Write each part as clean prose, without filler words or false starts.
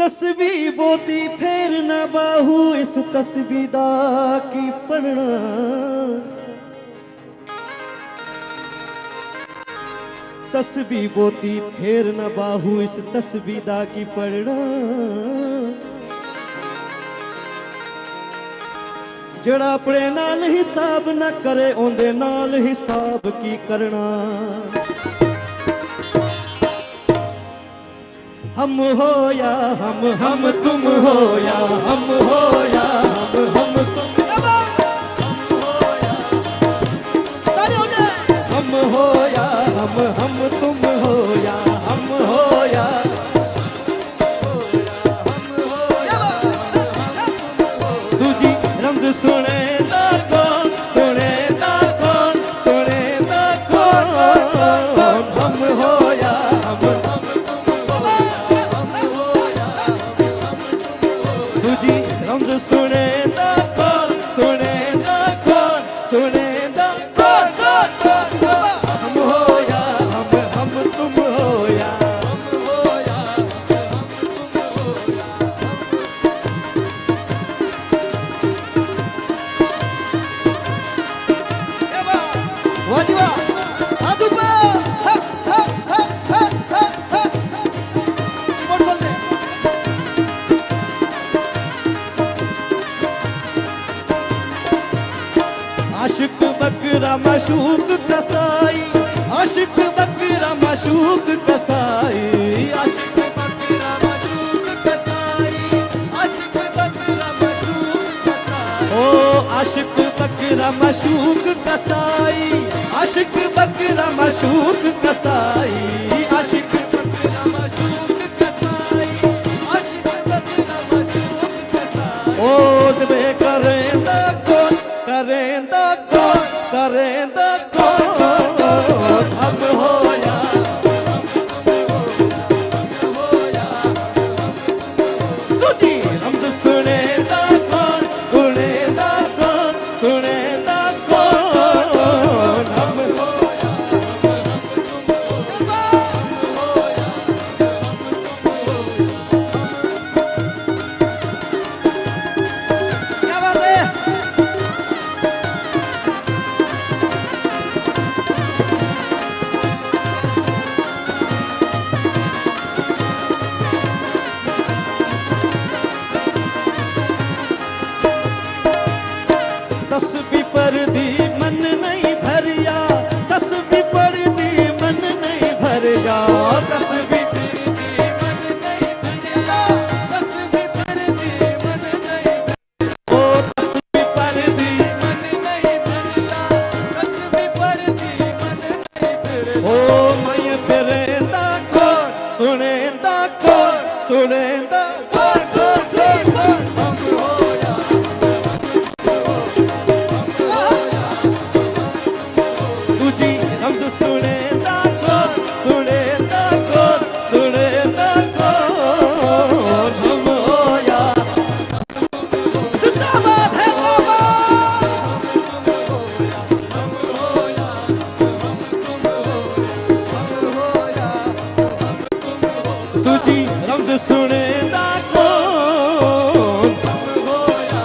तस्बीह बोती फेर न बाहू इस तस्बीह दा की पढ़ना। तस्बीह बोती फेर न बाहू इस तस्बीह दा की पढ़ना। जड़ा अपने नाल हिसाब न करे ओंदे नाल हिसाब की करना। हम हो या हम तुम हो या हम हो या हम तुम। हम हो या हम तुम हो या हम हो या दूजी रमज सुने दा कौन सुने दा कौन सुने दा कौन। हम हो या हम दूजी रमज सुने दा कौन सुने दा कौन सुने दा कौन। हम हो या हम तुम हो या हम हो या वाजिबा आदुबा कीबोर्ड बोल दे। आशिक बकरा माशूक कसाई आशिक बकरा माशूक कसाई आशिक बकरा माशूक कसाई आशिक बकरा माशूक कसाई। ओ आशिक बकरा माशूक कसाई आशिक बकरा माशूक कसाई आशिक बकरा माशूक कसाई आशिक बकरा माशूक कसाई। ओ जबे करेंदा कौन करेंदा कौन करेंदा कौन। हम हो या दूजी रमज सुने दा कौन सुने दा कौन सुने दा कौन। हम हो या क्या बात है। तस्बीह पढ़दी मन नहीं भरिया तस्बीह पढ़दी मन नहीं भरिया तस्बीह पढ़दी मन नहीं भरिया तस्बीह पढ़दी मन नहीं ओ तस्बीह पढ़दी मन नहीं भरिया तस्बीह पढ़दी मन नहीं भरिया। ओ मैं फिरेंदा कौन सुनेंदा कौन सुनेंदा कौन कौन। हम हो या दूजी रमज सुने दा कौन सुने दा कौन सुने दा कौन। हम हो या जिंदाबाद है हम हो या दूजी रमज सुने दा कौन। हम हो या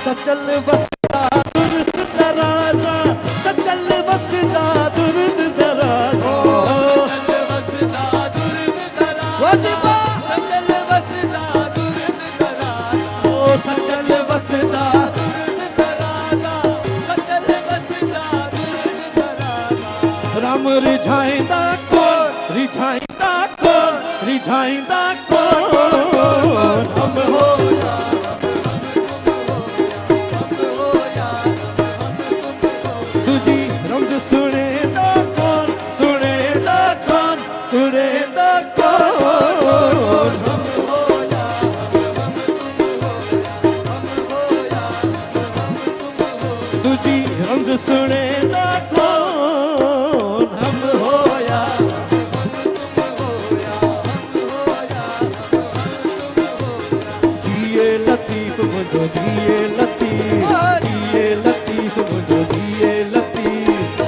सचल बसदा दुरुस्त दराजा सचल बसदा दुरुस्त दराजा सचल बसदा दुरुस्त दराजा वाजिबा सचल बसदा दुरुस्त दराजा। ओ सचल बसदा दुरुस्त दराजा सचल बसदा दुरुस्त दराजा। राम रिझाइंदा कौन रिझाइंदा कौन रिझाइंदा कौन। हम हो दूजी रमज सुने दा कौन सुने दा कौन सुने दा कौन। हम हो या जी रंग सुने ना कौन हम होया जिए लतीफ मुझो जिए लतीफ जिए लतीफ मुझो जिए लतीफ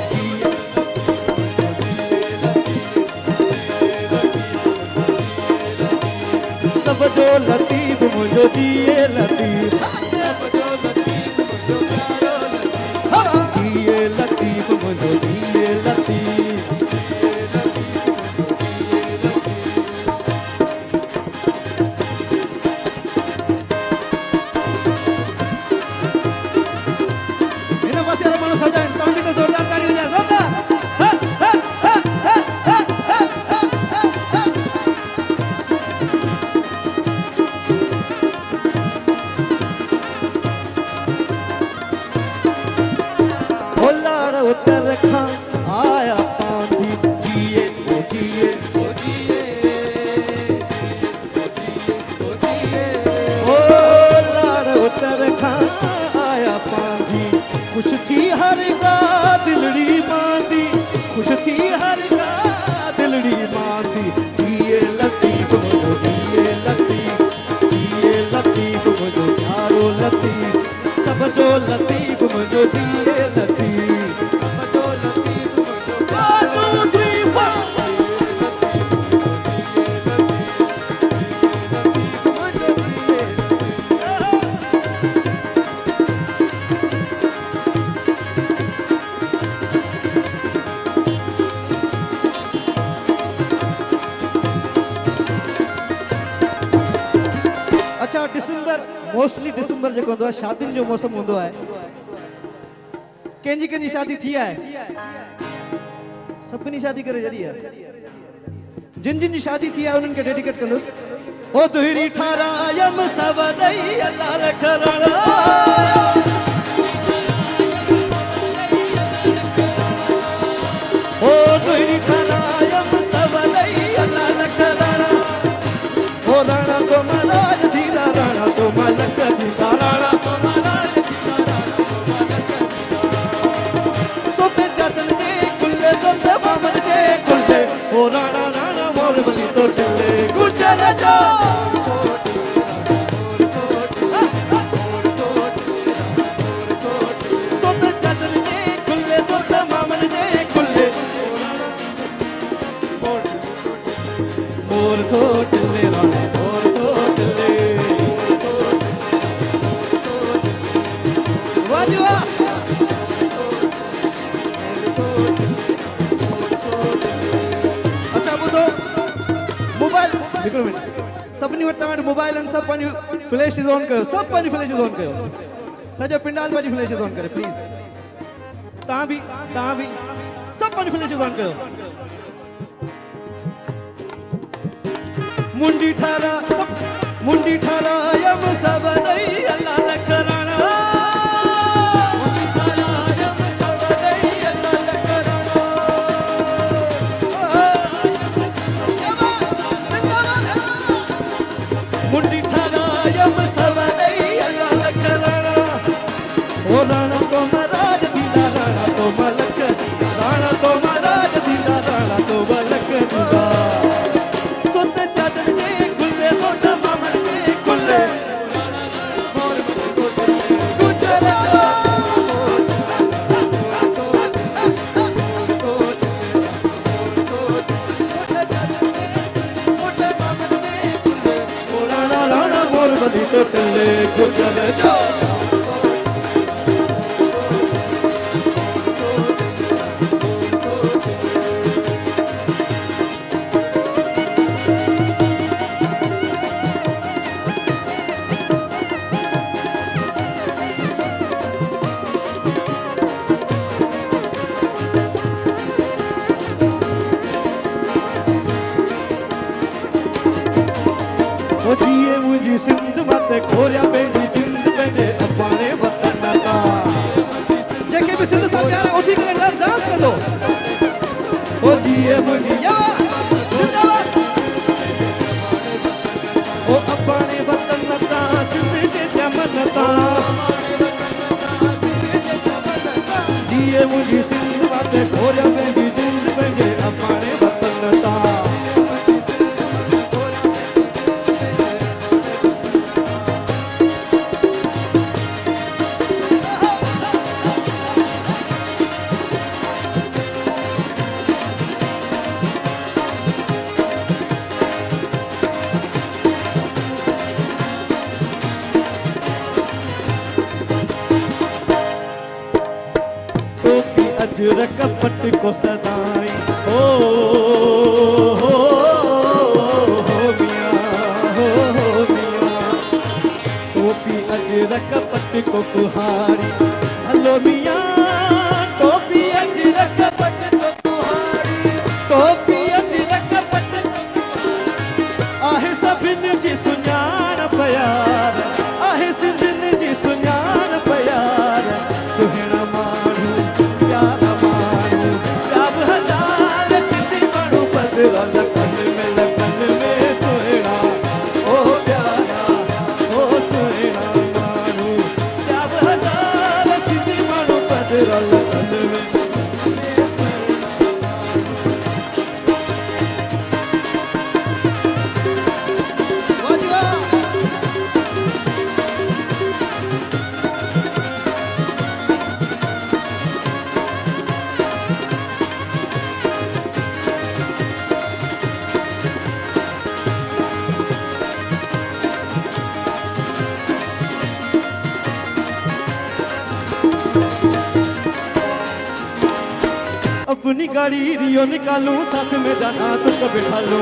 सब जो लतीफ मुझो जिए लतीफ सब जो लतीफ मुझो जिए लतीफ मुझो जिए लतीफ इन पासे वाला माणूस होता है तो भी तो जोरदार ताली हो जाए जोरदार उतर रखा आया पांधी जिए ओ जिए ओ जिए ओ लाड़ उतर रखा आया पांधी खुश थी हर गा दिलड़ी मांदी खुश थी हर गा दिलड़ी मांदी जिए लतीफ मुझो जिए लतीफ मुझो प्यारो लतीफ सब जो लतीफ मुझो जिए लतीफ अच्छा डिसंबर मोस्टली डिसंबर जो होंदो आहे शादियुनि जो मौसम होंदो आहे कंहिंजी कंहिंजी शादी थी आहे सभिनी शादी करे जॾी आहे जिन जिन जी शादी थी आहे उन्हनि खे डेडिकेट कंदुसि ओ दुहिरी ठारायम सब ॾई अल्लाह रखराणा ओ दुहिरी ठारायम सब ॾई अल्लाह रखराणा ओ राणा तो महाराज धीरा राणा तो मलक धीरा राणा तो महाराज धीरा राणा तो मलक सोते जतन जे कुल्ले सोते बामन जे कुल्ले ओ राणा राणा मोर बली तो टिल्ले गुजर जा सोते जतन जे कुल्ले सोते बामन जे कुल्ले मोर तो टिल्ले राणा सभिनी वटि तव्हां वटि मोबाइल आहिनि सभु पंहिंजूं फ्लैशिस ऑन कयो सभु पंहिंजूं फ्लैशिस ऑन कयो सॼो पिंडाल पंहिंजी फ्लैशिस ऑन करे प्लीज़ तव्हां बि सभु पंहिंजूं फ्लैशिस ऑन कयो मुंडी ठारा यम सब ॾई अल्लाह लख राणा मुंडी ठारा यम सब ॾई अल्लाह लख राणा ओ राणा तो महाराज दीदा राणा तो मलक राणा तो महाराज दीदा राणा तो मलक दीदा सोते चादर जे गुल्ले सोता मामन जे गुल्ले गुजर राणा मोर बली तो टिल्ले गुजर जाओ ओ जिए मुझी सिंध मत खोरिया पंहिंजी जिंद पंहिंजे अबाणे वतन का जेके भी सिंध सां प्यार उथी करे डांस कंदो ओ जिए मुझी जिंदाबाद ओ अबाणे वतन का सिंध जे चमन ता अजर कपट को सदाई हो मियाँ मियाँ टोपी अजर कपट को कुहाड़ी हलो मियाँ टोपी अजर कपट को कुहाड़ी टोपी अजर कपट आहे सभिन जी सुञाण प्यार आहे सिंधिन जी सुञाण प्यार सुहिणा माण्हू प्यारा माण्हू ॿिया बि हज़ार सिंधी माण्हू पधिरा लखन में सुहिणा ओ प्यारा ओ सुहिणा माण्हू ॿिया बि हज़ार सिंधी माण्हू पधिरा लखन में अपनी गाड़ी रियो निकालूं साथ में जाना तुझको बिठा लूं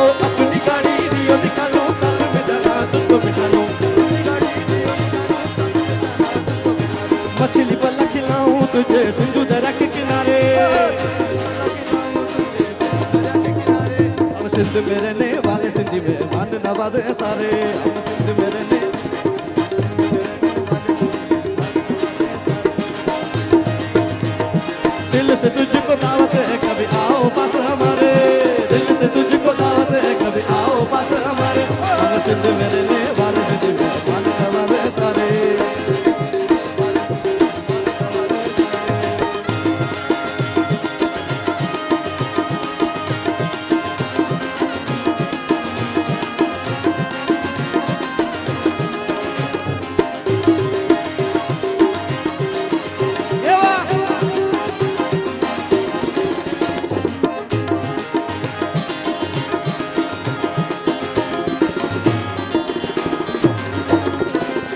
ओ अपनी गाड़ी रियो निकालूं साथ में जाना तुझको बिठा लूं मछली पल्ला खिलाऊं तुझे सिंधु दरा के किनारे हम सिंध में रहने वाले सिंधी में मान नवाज है सारे हम सिंध में रहने दिल से तुझको दावत है कभी आओ पास हमारे दिल से तुझको दावत है कभी आओ पास हमारे हम सिंध में रहने वाले सिंधी में मान नवाज है सारे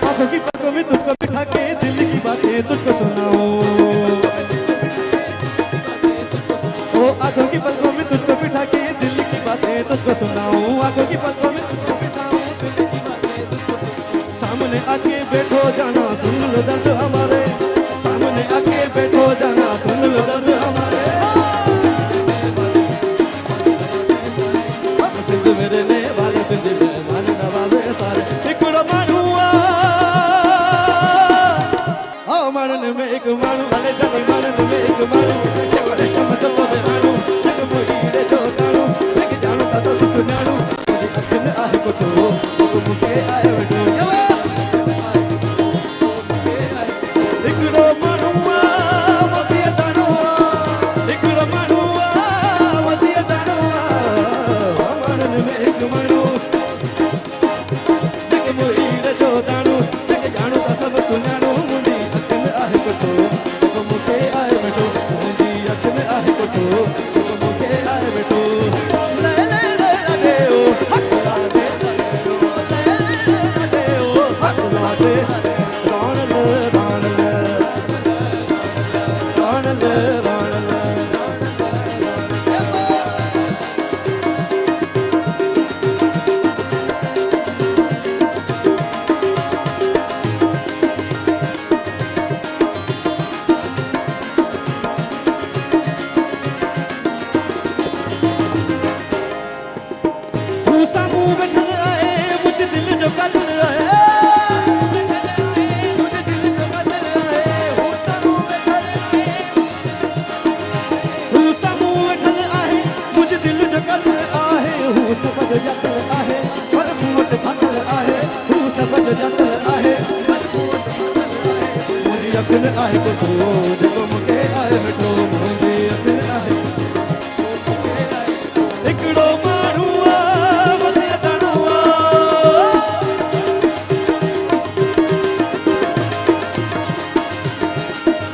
आंखों की पलकों में तुझको बिठा के दिल की बातें तुझको सुनाऊं ओ आंखों की पलकों में तुझको बिठा के दिल की बातें तुझको सुनाऊं आंखों की पलकों में तुझको बिठाऊं दिल की बातें तुझको सुनाऊं सामने आके बैठो जाना सुन लो दर्द हमारे सामने आके बैठो जाना सुन लो दर्द हमारे सिंध में रहने वाले सिंधी में मान नवाज़े सारे हिकिड़ो माण्हू माण्हुनि में हिकु माण्हू हले जॻहि माण्हुनि में हिकु माण्हू जेको रेशम जो में माण्हू जग मोहीरे जो काणो जेके ॼाणो था सभु सुञाणो मुंहिंजी अखियुनि आहे कोठो मूंखे आहे वेठो हिकिड़ो माण्हू मोदीअ दाणो हिकिड़ो माण्हू मोदीअ दाणो माण्हुनि में हिकु माण्हू जग मोहीरे जो काणो जेके ॼाणो था सभु सुञाणो मूंखे आहे वेठो मुंहिंजी अखि में आहे कोठो मूंखे आहे वेठो ले ले ले ले ओ हक लाडे ले ले ओ हक लाडे राण ले राण ले राण ले राण ले आहे कोठो जेको मूंखे आहे वेठो मुंहिंजी अखियुनि आहे हिकिड़ो माण्हू वधीक दाणो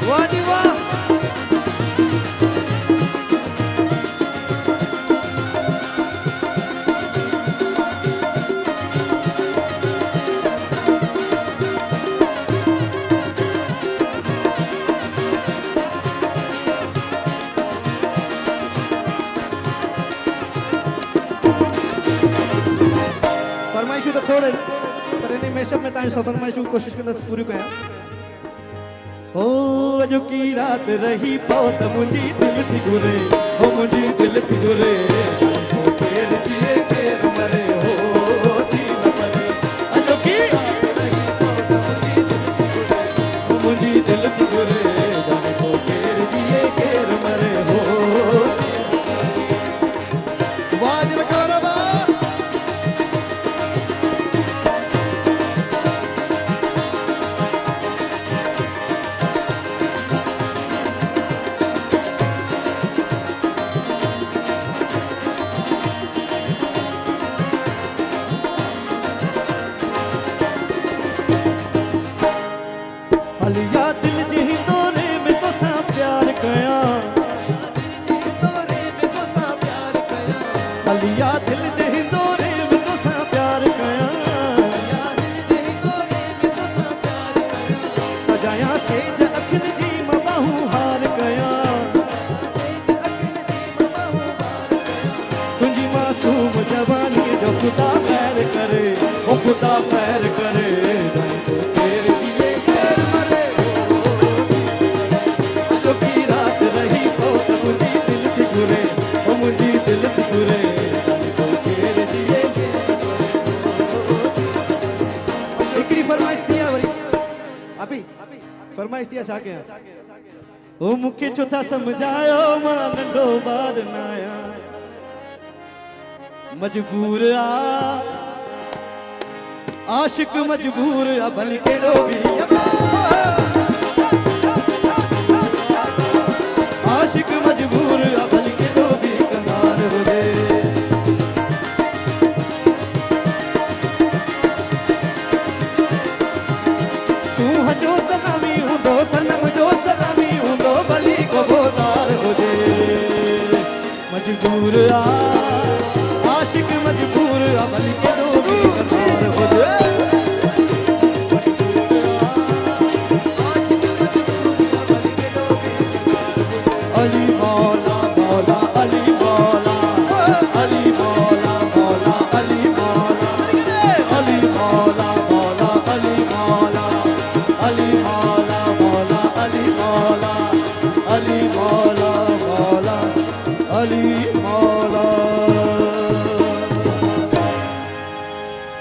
वाह जी वाह पर इन्हें मैं सब में ताई सफर में शू कोशिश करना पूरी कया ओ अजो की रात रही बहुत मुझी दिल थी गुरे ओ मुझी दिल थी गुरे ओ फेर जिए फेर मरे हो थी न मरे अजो की रात रही बहुत मुझी दिल थी गुरे जाने को फेर जिए फेर मरे हो वाज रखा हलिया दिल जही दौरे में तो सा प्यार कया हलिया दिल जही दौरे में तो सा प्यार कया सजाया सेज अखिल जी मबाहू हार कया तुझी मासूम जवानी जो खुदा खैर करे वो खुदा खैर करे फरमाइश दिया छा के ओ मुखे चौथा समझायो मां नंढो बार नाया मजबूर आ आशिक मजबूर आ भली केड़ो भी आशिक मजबूर आ भली केड़ो भी कंगार हो दे सूह जो सलामी हूंदो सनम जो सलामी हूंदो भली को बोदार हो दे मजबूर आ आशिक मजबूर आ भली केड़ो भी कंगार हो दे Ali